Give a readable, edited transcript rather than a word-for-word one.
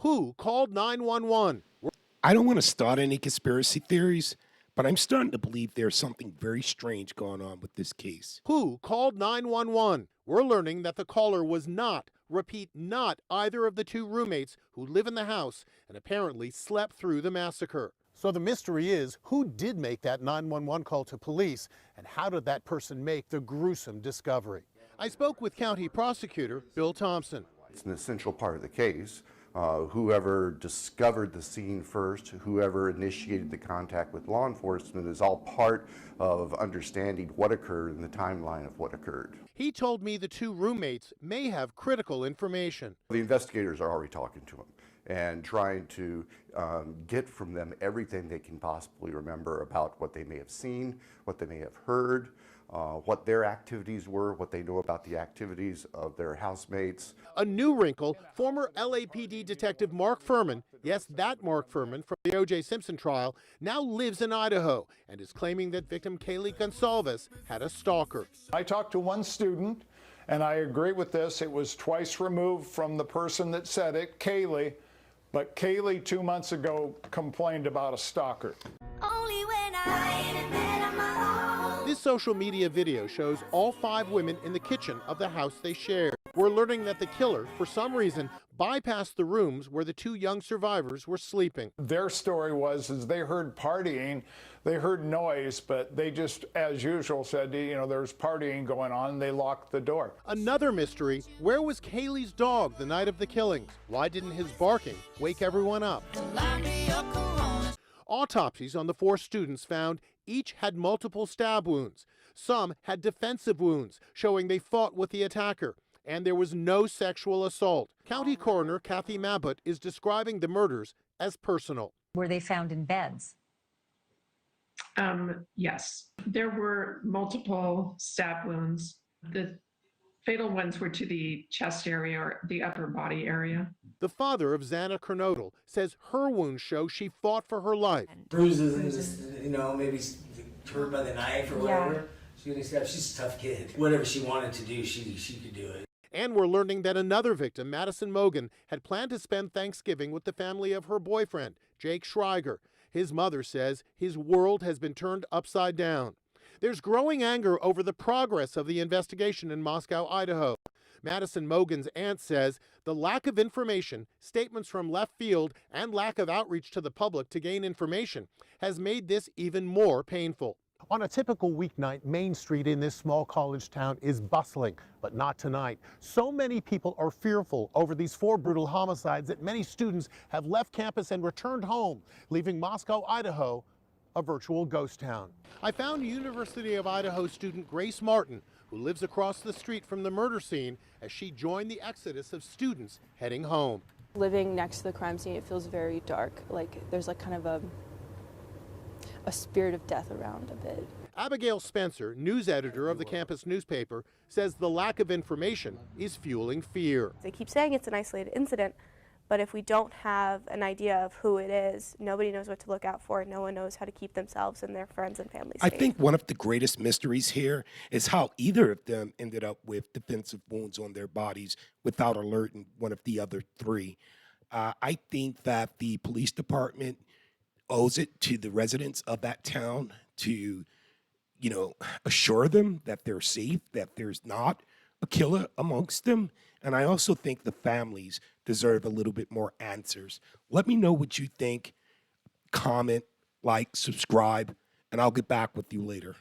Who called 911? I don't want to start any conspiracy theories, but I'm starting to believe there's something very strange going on with this case. Who called 911? We're learning that the caller was not, repeat, not either of the two roommates who live in the house and apparently slept through the massacre. So the mystery is, who did make that 911 call to police, and how did that person make the gruesome discovery? I spoke with County Prosecutor Bill Thompson. It's an essential part of the case. Whoever discovered the scene first, whoever initiated the contact with law enforcement is all part of understanding what occurred and the timeline of what occurred. He told me the two roommates may have critical information. The investigators are already talking to them and trying to get from them everything they can possibly remember about what they may have seen, what they may have heard, what their activities were, what they know about the activities of their housemates. A new wrinkle, former LAPD detective Mark Furman, yes, that Mark Furman from the O.J. Simpson trial, now lives in Idaho and is claiming that victim Kaylee Goncalves had a stalker. I talked to one student, and I agree with this. It was twice removed from the person that said it, Kaylee, but Kaylee 2 months ago complained about a stalker. Only when I ain't in bed on my own. This social media video shows all 5 women in the kitchen of the house they shared. We're learning that the killer, for some reason, bypassed the rooms where the 2 young survivors were sleeping. Their story was they heard partying, they heard noise, but they just, as usual, said, there's partying going on, and they locked the door. Another mystery, where was Kaylee's dog the night of the killings? Why didn't his barking wake everyone up? Autopsies on the 4 students found each had multiple stab wounds. Some had defensive wounds, showing they fought with the attacker. And there was no sexual assault. County Coroner Kathy Mabbutt is describing the murders as personal. Were they found in beds? Yes. There were multiple stab wounds. The fatal ones were to the chest area or the upper body area. The father of Xana Kernodle says her wounds show she fought for her life. Bruises, maybe hurt by the knife or whatever. She's a tough kid. Whatever she wanted to do, she could do it. And we're learning that another victim, Madison Mogen, had planned to spend Thanksgiving with the family of her boyfriend, Jake Schreiger. His mother says his world has been turned upside down. There's growing anger over the progress of the investigation in Moscow, Idaho. Madison Mogen's aunt says the lack of information, statements from left field, and lack of outreach to the public to gain information has made this even more painful. On a typical weeknight, Main Street in this small college town is bustling, but not tonight. So many people are fearful over these 4 brutal homicides that many students have left campus and returned home, leaving Moscow, Idaho, a virtual ghost town. I found University of Idaho student Grace Martin, who lives across the street from the murder scene, as she joined the exodus of students heading home. Living next to the crime scene, it feels very dark. There's kind of a spirit of death around a bit. Abigail Spencer, news editor of the campus newspaper, says the lack of information is fueling fear. They keep saying it's an isolated incident, but if we don't have an idea of who it is, nobody knows what to look out for, and no one knows how to keep themselves and their friends and families safe. I think one of the greatest mysteries here is how either of them ended up with defensive wounds on their bodies without alerting one of the other 3. I think that the police department owes it to the residents of that town to, assure them that they're safe, that there's not a killer amongst them. And I also think the families deserve a little bit more answers. Let me know what you think. Comment, like, subscribe, and I'll get back with you later.